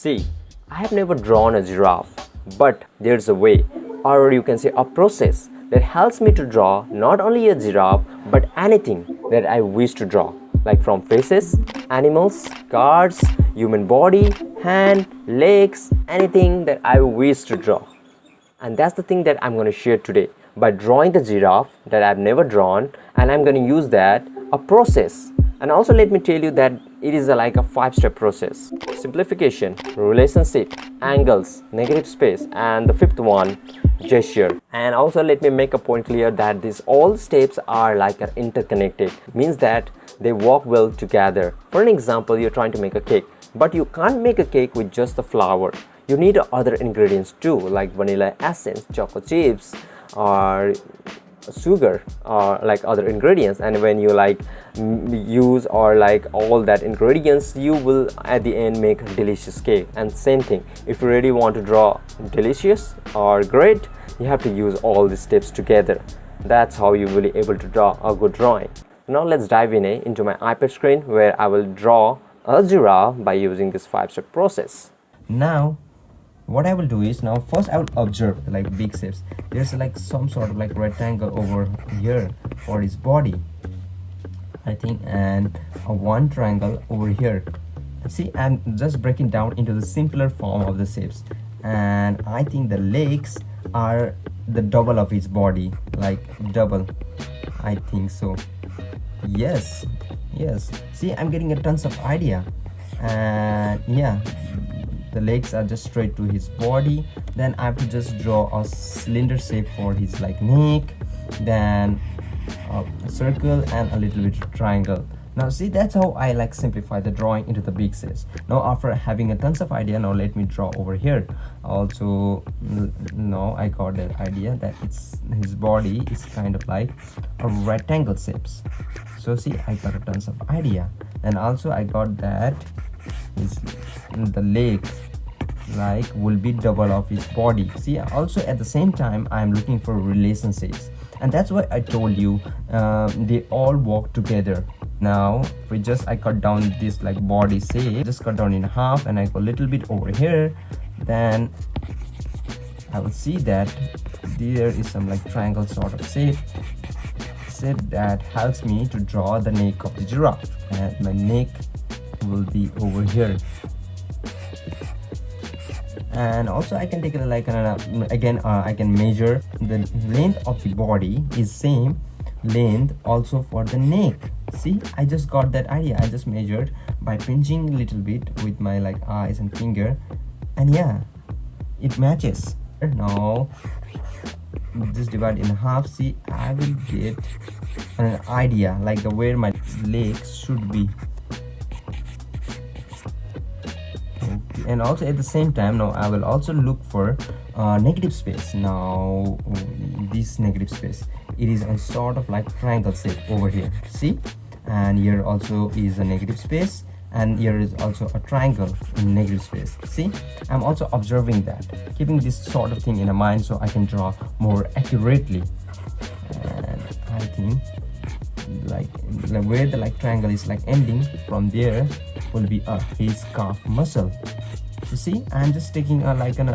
See, I have never drawn a giraffe, but there's a way, or you can say a process, that helps me to draw not only a giraffe but anything that I wish to draw, like from faces, animals, cars, human body, hand, legs, anything that I wish to draw. And that's the thing that I'm going to share today by drawing the giraffe that I've never drawn, and I'm going to use that a process. And also let me tell you that it is like a 5-step process: simplification, relationship, angles, negative space, and the fifth one, gesture. And also let me make a point clear that these all steps are like interconnected, means that they work well together. For an example, you're trying to make a cake, but you can't make a cake with just the flour. You need other ingredients too, like vanilla essence, chocolate chips, or sugar, or like other ingredients. And when you like use or like all that ingredients, you will at the end make a delicious cake. And same thing, if you really want to draw delicious or great, you have to use all these steps together. That's how you will be able to draw a good drawing. Now let's dive into my iPad screen, where I will draw a giraffe by using this 5-step process. Now what I will do is, now first I will observe like big shapes. There's like some sort of like rectangle over here for his body, I think, and a one triangle over here. See, I'm just breaking down into the simpler form of the shapes, and I think the legs are the double of his body, like double, I think so. Yes, see, I'm getting a tons of idea. And yeah, the legs are just straight to his body. Then I have to just draw a cylinder shape for his like neck, then a circle and a little bit triangle. Now see, that's how I like simplify the drawing into the big shapes. Now after having a tons of idea, now let me draw over here. Also, now I got that idea that it's his body is kind of like a rectangle shapes. So see, I got a tons of idea. And also I got that is the leg like will be double of his body. See, also at the same time I'm looking for relationships, and that's why I told you they all work together. Now I cut down this like body shape, just cut down in half, and I go a little bit over here. Then I will see that there is some like triangle sort of shape that helps me to draw the neck of the giraffe, and my neck will be over here. And also I can take it like I can measure the length of the body is same length also for the neck. See, I just got that idea. I just measured by pinching a little bit with my like eyes and finger, and yeah, it matches. Now just divide in half. See, I will get an idea like the where my legs should be. And also at the same time, now I will also look for negative space. Now this negative space, it is a sort of like triangle shape over here. See, and here also is a negative space, and here is also a triangle in negative space. See, I'm also observing that, keeping this sort of thing in mind so I can draw more accurately. And I think like where the like triangle is like ending, from there will be his calf muscle. You see, I'm just taking like an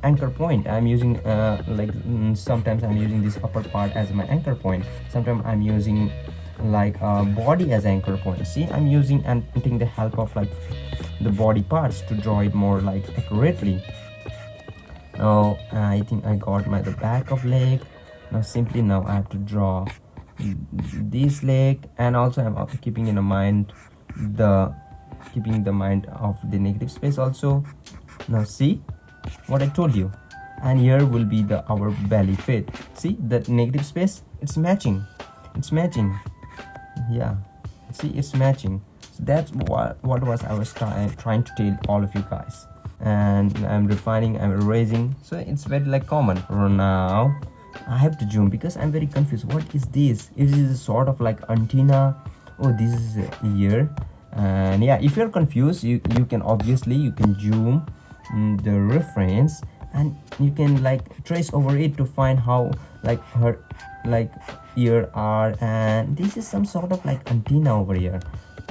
anchor point. I'm using sometimes I'm using this upper part as my anchor point, sometimes I'm using like body as anchor point. See, I'm using and taking the help of like the body parts to draw it more like accurately. Now I think I got the back of leg. Now simply now I have to draw this leg, and also I'm keeping in mind the mind of the negative space also. Now see what I told you, and here will be our belly fit. See, the negative space, it's matching. Yeah, see, it's matching. So that's what I was trying to tell all of you guys. And I'm refining, I'm erasing, so it's very like common. Now I have to zoom because I'm very confused. What is this? It is a sort of like antenna. Oh, this is a ear. And yeah, if you're confused, you can zoom the reference, and you can like trace over it to find how like her like ear are, and this is some sort of like antenna over here.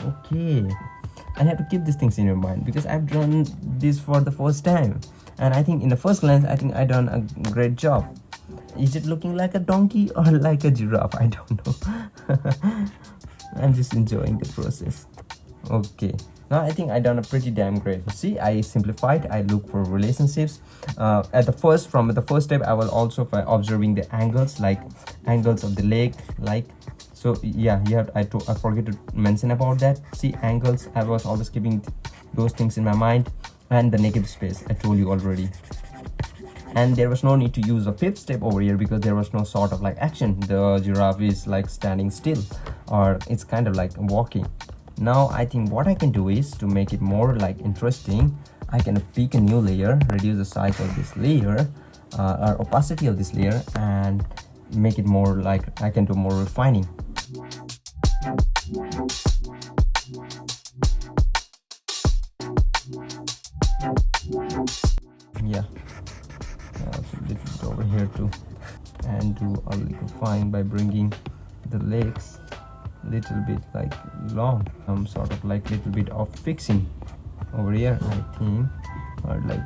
Okay, and you have to keep these things in your mind, because I've drawn this for the first time, and I think in the first glance I think I done a great job. Is it looking like a donkey or like a giraffe? I don't know. I'm just enjoying the process. Okay, now I think I done a pretty damn great. See, I simplified. I look for relationships. From the first step, I was also by observing the angles, like angles of the leg, like. So yeah, I forget to mention about that. See, angles, I was always keeping those things in my mind, and the negative space I told you already. And there was no need to use a fifth step over here, because there was no sort of like action. The giraffe is like standing still, or it's kind of like walking. Now I think what I can do is, to make it more like interesting, I can pick a new layer, reduce the size of this layer, or opacity of this layer, and make it more like, I can do more refining. Yeah, also a little bit over here too, and do a little fine by bringing the legs little bit like long, sort of like little bit of fixing over here, I think, or like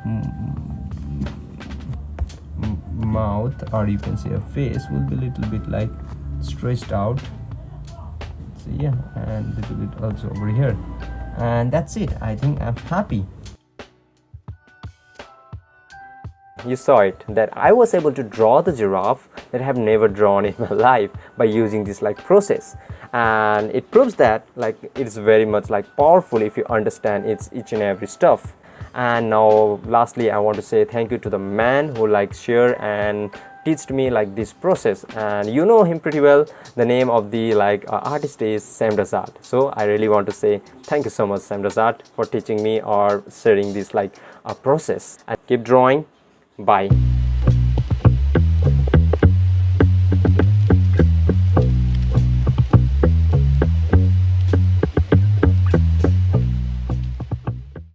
mouth, or you can say a face will be a little bit like stretched out. So yeah, and little bit also over here, and that's it. I think I'm happy. You saw it, that I was able to draw the giraffe that I have never drawn in my life by using this like process, and it proves that like it's very much like powerful if you understand its each and every stuff. And now lastly, I want to say thank you to the man who like share and teached me like this process, and you know him pretty well. The name of the like artist is Samdasat. So I really want to say thank you so much, Samdasat, for teaching me or sharing this like process. And keep drawing. Bye.